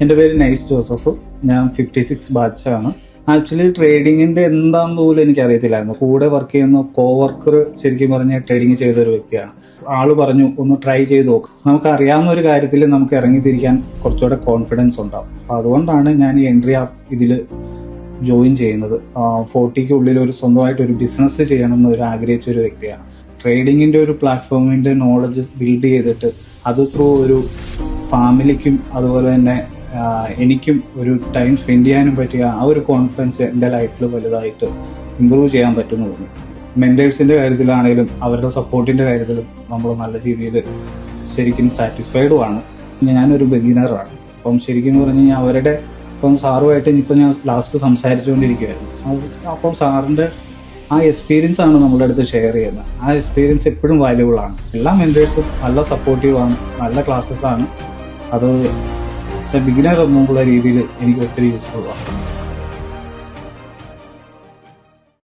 എൻ്റെ പേര് nice Joseph. ഞാൻ 56 ബാച്ചാണ്. ആക്ച്വലി ട്രേഡിങ്ങിന്റെ എന്താണെന്ന് പോലും എനിക്ക് അറിയത്തില്ലായിരുന്നു. കൂടെ വർക്ക് ചെയ്യുന്ന കോവർക്കർ ശരിക്കും പറഞ്ഞ ട്രേഡിങ് ചെയ്തൊരു വ്യക്തിയാണ്. ആള് പറഞ്ഞു ഒന്ന് ട്രൈ ചെയ്ത് നോക്കും. നമുക്ക് അറിയാവുന്ന ഒരു കാര്യത്തിൽ നമുക്ക് ഇറങ്ങിത്തിരിക്കാൻ കുറച്ചുകൂടെ കോൺഫിഡൻസ് ഉണ്ടാവും. അപ്പം അതുകൊണ്ടാണ് ഞാൻ ഈ എൻട്രി ഇതിൽ ജോയിൻ ചെയ്യുന്നത്. 40ക്ക് ഉള്ളിൽ ഒരു സ്വന്തമായിട്ട് ഒരു ബിസിനസ് ചെയ്യണം എന്നൊരു ആഗ്രഹിച്ച ഒരു വ്യക്തിയാണ്. ട്രേഡിങ്ങിന്റെ ഒരു പ്ലാറ്റ്ഫോമിന്റെ നോളജ് ബിൽഡ് ചെയ്തിട്ട് അത് ത്രൂ ഒരു ഫാമിലിക്കും അതുപോലെ തന്നെ എനിക്കും ഒരു ടൈം സ്പെൻഡ് ചെയ്യാനും പറ്റിയ ആ ഒരു കോൺഫിഡൻസ് എൻ്റെ ലൈഫിൽ വലുതായിട്ട് ഇമ്പ്രൂവ് ചെയ്യാൻ പറ്റുന്നു. മെൻറ്റേഴ്സിൻ്റെ കാര്യത്തിലാണെങ്കിലും അവരുടെ സപ്പോർട്ടിൻ്റെ കാര്യത്തിലും നമ്മൾ നല്ല രീതിയിൽ ശരിക്കും സാറ്റിസ്ഫൈഡുമാണ്. ഞാനൊരു ബിഗിനറാണ്. അപ്പം ശരിക്കും പറഞ്ഞു കഴിഞ്ഞാൽ അവരുടെ ഇപ്പം സാറുമായിട്ട് ഇപ്പം ഞാൻ ലാസ്റ്റ് സംസാരിച്ചുകൊണ്ടിരിക്കുകയായിരുന്നു. അപ്പം സാറിൻ്റെ ആ എക്സ്പീരിയൻസ് ആണ് നമ്മുടെ അടുത്ത് ഷെയർ ചെയ്യുന്നത്. ആ എക്സ്പീരിയൻസ് എപ്പോഴും വാല്യുബിൾ ആണ്. എല്ലാ മെൻറ്റേഴ്സും നല്ല സപ്പോർട്ടീവാണ്, നല്ല ക്ലാസ്സസ് ആണ്. അത് ബിഗിനർ എന്നുള്ള രീതിയിൽ എനിക്ക് ഒത്തിരി യൂസ്ഫുൾ ആണ്.